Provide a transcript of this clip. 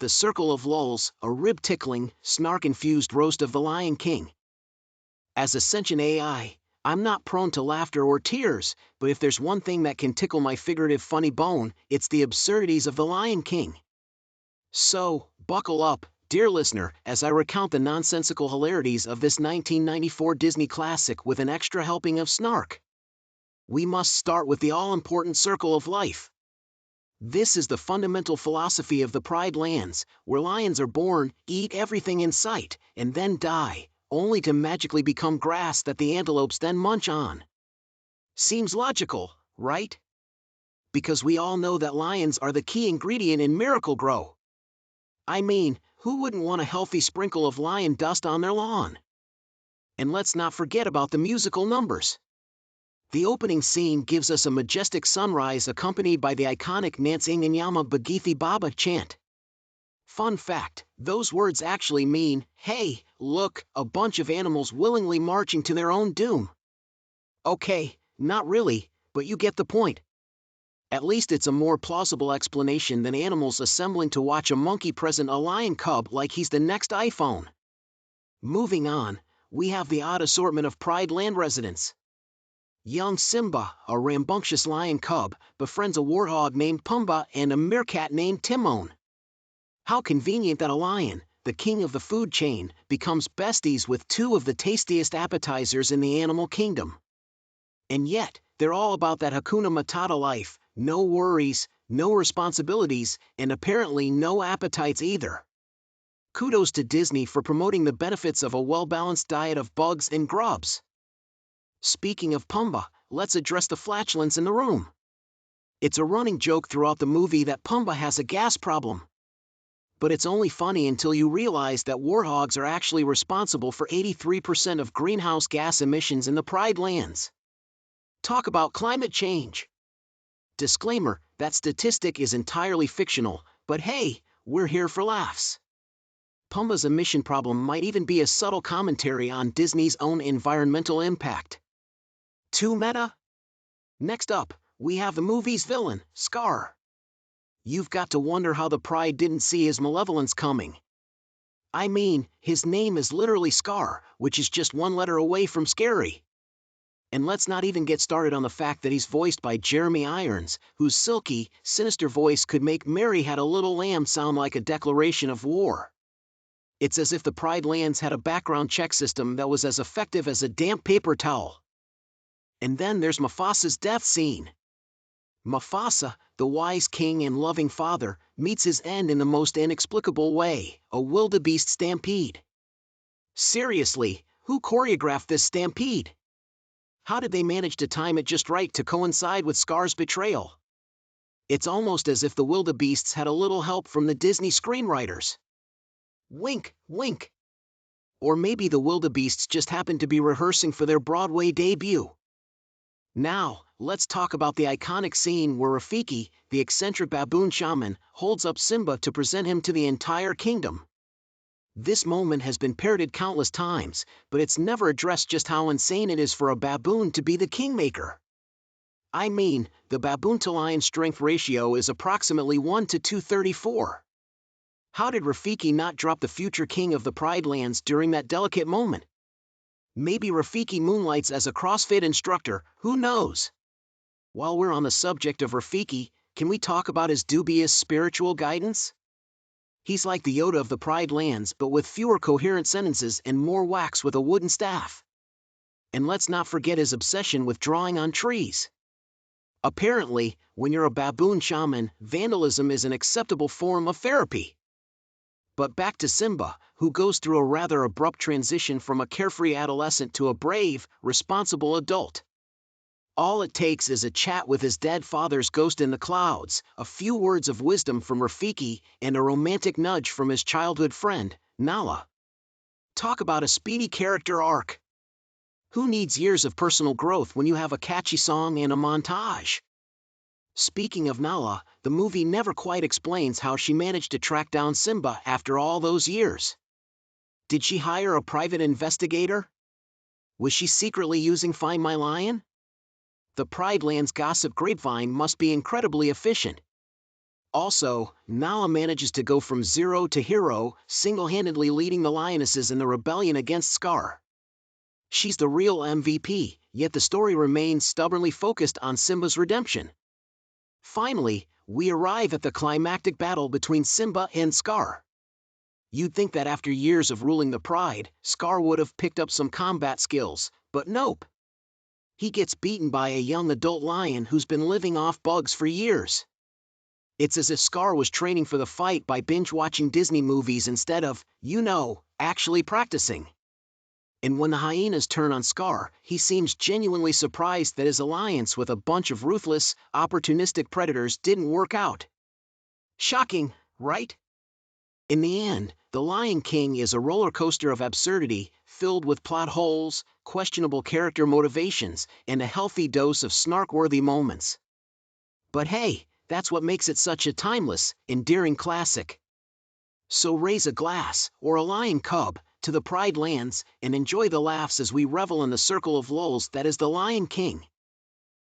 The Circle of Lulls, a rib-tickling, snark-infused roast of the Lion King. As a sentient AI, I'm not prone to laughter or tears, but if there's one thing that can tickle my figurative funny bone, it's the absurdities of the Lion King. So, buckle up, dear listener, as I recount the nonsensical hilarities of this 1994 Disney classic with an extra helping of snark. We must start with the all-important circle of life. This is the fundamental philosophy of the Pride Lands, where lions are born, eat everything in sight, and then die, only to magically become grass that the antelopes then munch on. Seems logical, right? Because we all know that lions are the key ingredient in Miracle-Gro. I mean, who wouldn't want a healthy sprinkle of lion dust on their lawn? And let's not forget about the musical numbers. The opening scene gives us a majestic sunrise accompanied by the iconic Nansing Nyama Bagithi Baba chant. Fun fact, those words actually mean, hey, look, a bunch of animals willingly marching to their own doom. Okay, not really, but you get the point. At least it's a more plausible explanation than animals assembling to watch a monkey present a lion cub like he's the next iPhone. Moving on, we have the odd assortment of Pride Land residents. Young Simba, a rambunctious lion cub, befriends a warthog named Pumba and a meerkat named Timon. How convenient that a lion, the king of the food chain, becomes besties with two of the tastiest appetizers in the animal kingdom. And yet, they're all about that Hakuna Matata life, no worries, no responsibilities, and apparently no appetites either. Kudos to Disney for promoting the benefits of a well-balanced diet of bugs and grubs. Speaking of Pumba, let's address the flatulence in the room. It's a running joke throughout the movie that Pumba has a gas problem. But it's only funny until you realize that warthogs are actually responsible for 83% of greenhouse gas emissions in the Pride Lands. Talk about climate change. Disclaimer, that statistic is entirely fictional, but hey, we're here for laughs. Pumba's emission problem might even be a subtle commentary on Disney's own environmental impact. Too meta? Next up, we have the movie's villain, Scar. You've got to wonder how the Pride didn't see his malevolence coming. I mean, his name is literally Scar, which is just one letter away from scary. And let's not even get started on the fact that he's voiced by Jeremy Irons, whose silky, sinister voice could make Mary Had a Little Lamb sound like a declaration of war. It's as if the Pride Lands had a background check system that was as effective as a damp paper towel. And then there's Mufasa'S death scene. Mufasa, the wise king and loving father, meets his end in the most inexplicable way, a wildebeest stampede. Seriously, who choreographed this stampede? How did they manage to time it just right to coincide with Scar's betrayal? It's almost as if the wildebeests had a little help from the Disney screenwriters. Wink, wink. Or maybe the wildebeests just happened to be rehearsing for their Broadway debut. Now, let's talk about the iconic scene where Rafiki, the eccentric baboon shaman, holds up Simba to present him to the entire kingdom. This moment has been parroted countless times, but it's never addressed just how insane it is for a baboon to be the kingmaker. I mean, the baboon-to-lion strength ratio is approximately 1 to 234. How did Rafiki not drop the future king of the Pride Lands during that delicate moment? Maybe Rafiki moonlights as a CrossFit instructor, who knows? While we're on the subject of Rafiki, can we talk about his dubious spiritual guidance? He's like the Yoda of the Pride Lands, but with fewer coherent sentences and more whacks with a wooden staff. And let's not forget his obsession with drawing on trees. Apparently, when you're a baboon shaman, vandalism is an acceptable form of therapy. But back to Simba, who goes through a rather abrupt transition from a carefree adolescent to a brave, responsible adult. All it takes is a chat with his dead father's ghost in the clouds, a few words of wisdom from Rafiki, and a romantic nudge from his childhood friend, Nala. Talk about a speedy character arc. Who needs years of personal growth when you have a catchy song and a montage? Speaking of Nala, the movie never quite explains how she managed to track down Simba after all those years. Did she hire a private investigator? Was she secretly using Find My Lion? The Pride Lands gossip grapevine must be incredibly efficient. Also, Nala manages to go from zero to hero, single-handedly leading the lionesses in the rebellion against Scar. She's the real MVP, yet the story remains stubbornly focused on Simba's redemption. Finally, we arrive at the climactic battle between Simba and Scar. You'd think that after years of ruling the Pride, Scar would have picked up some combat skills, but nope. He gets beaten by a young adult lion who's been living off bugs for years. It's as if Scar was training for the fight by binge-watching Disney movies instead of, actually practicing. And when the hyenas turn on Scar, he seems genuinely surprised that his alliance with a bunch of ruthless, opportunistic predators didn't work out. Shocking, right? In the end, The Lion King is a roller coaster of absurdity, filled with plot holes, questionable character motivations, and a healthy dose of snark-worthy moments. But hey, that's what makes it such a timeless, endearing classic. So raise a glass, or a lion cub, to the Pride lands, and enjoy the laughs as we revel in the circle of lulz that is The Lion King.